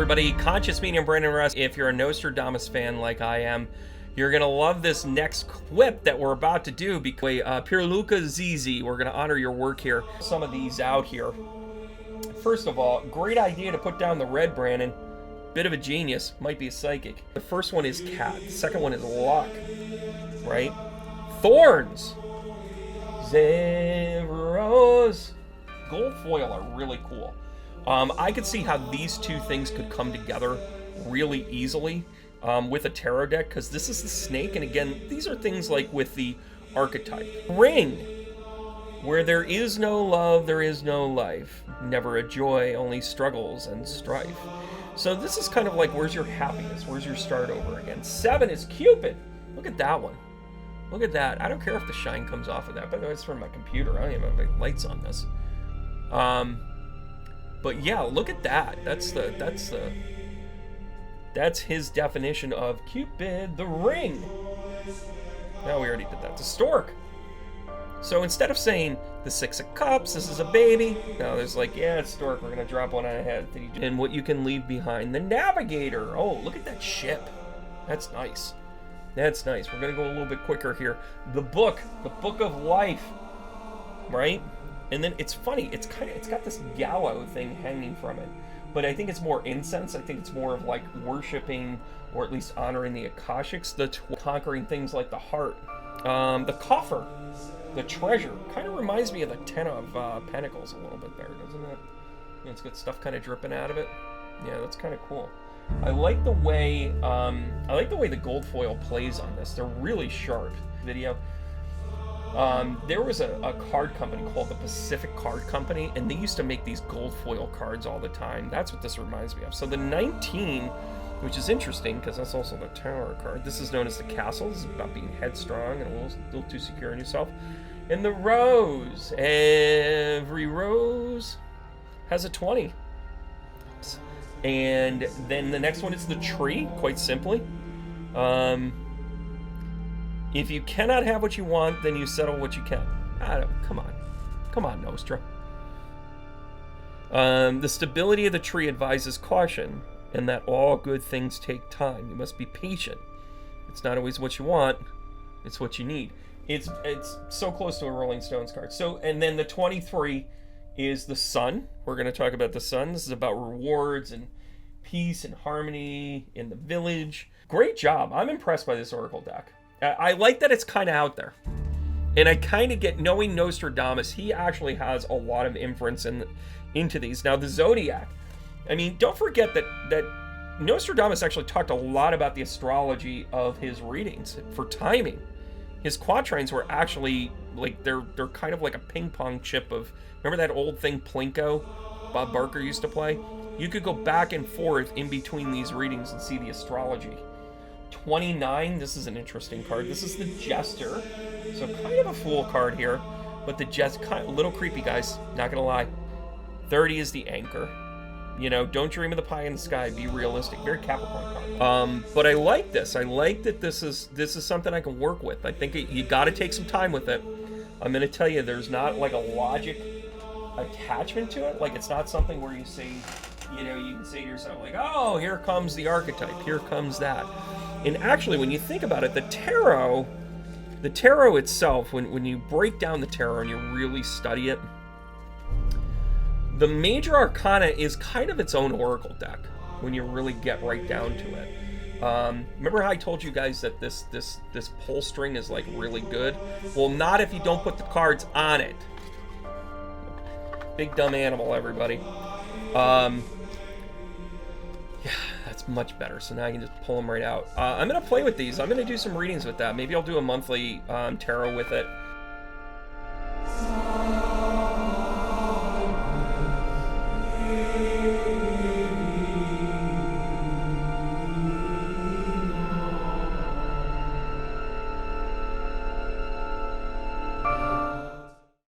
everybody, Conscious Medium Brandon Russ. If you're a Nostradamus fan like I am, you're gonna love this next clip that we're about to do because Pierluca Zizi, we're gonna honor your work here. Some of these out here. First of all, great idea to put down the red, Brandon. Bit of a genius, might be a psychic. The first one is cat, the second one is luck, right? Thorns, zeros. Gold foil are really cool. I could see how these two things could come together really easily with a tarot deck, because this is the snake, and again, these are things like with the archetype. Ring, where there is no love, there is no life. Never a joy, only struggles and strife. So this is kind of like, where's your happiness? Where's your start over again? 7 is Cupid. Look at that one. Look at that. I don't care if the shine comes off of that. By the way, it's from my computer. I don't even have my lights on this. But yeah, look at that. That's his definition of Cupid. The ring. No, we already did that. The stork. So instead of saying the 6 of cups, this is a baby. No, there's like, yeah, it's stork. We're gonna drop one on a head. And what you can leave behind. The navigator. Oh, look at that ship. That's nice. That's nice. We're gonna go a little bit quicker here. The book of life. Right? And then it's funny, it's got this gallow thing hanging from it. But I think it's more incense. I think it's more of like worshiping, or at least honoring the Akashics, conquering things like the heart. The coffer, the treasure, kind of reminds me of the 10 of Pentacles a little bit there, doesn't it? It's got stuff kind of dripping out of it. Yeah, that's kind of cool. I like the way the gold foil plays on this. They're really sharp. Video. There was a card company called the Pacific Card Company, and they used to make these gold foil cards all the time. That's what this reminds me of. So the 19, which is interesting because that's also the Tower card. This is known as the Castle. This is about being headstrong and a little too secure in yourself. And the Rose. Every rose has a 20. And then the next one is the Tree, quite simply. If you cannot have what you want, then you settle what you can. Come on, Nostra. The stability of the tree advises caution, and that all good things take time. You must be patient. It's not always what you want, it's what you need. It's so close to a Rolling Stones card. So, and then the 23 is the Sun. We're going to talk about the Sun. This is about rewards and peace and harmony in the village. Great job. I'm impressed by this Oracle deck. I like that it's kind of out there. And I kind of get, knowing Nostradamus, he actually has a lot of inference into these. Now, the Zodiac. I mean, don't forget that Nostradamus actually talked a lot about the astrology of his readings for timing. His quatrains were actually, like, they're kind of like a ping pong chip of, remember that old thing Plinko Bob Barker used to play? You could go back and forth in between these readings and see the astrology. 29, this is an interesting card. This is the Jester. So kind of a fool card here, but the Jester, a little creepy, guys, not gonna lie. 30 is the Anchor. You know, don't dream of the pie in the sky, be realistic. Very Capricorn card. But I like this. I like that this is something I can work with. I think you gotta take some time with it. I'm gonna tell you, there's not like a logic attachment to it. Like, it's not something where you say, you know, you can say to yourself, like, oh, here comes the archetype, here comes that. And actually, when you think about it, the tarot itself, when you break down the tarot and you really study it, the major arcana is kind of its own oracle deck when you really get right down to it. Remember how I told you guys that this pull string is like really good? Well, not if you don't put the cards on it. Big dumb animal, everybody. Yeah, that's much better. So now I can just pull them right out. I'm going to play with these. I'm going to do some readings with that. Maybe I'll do a monthly tarot with it.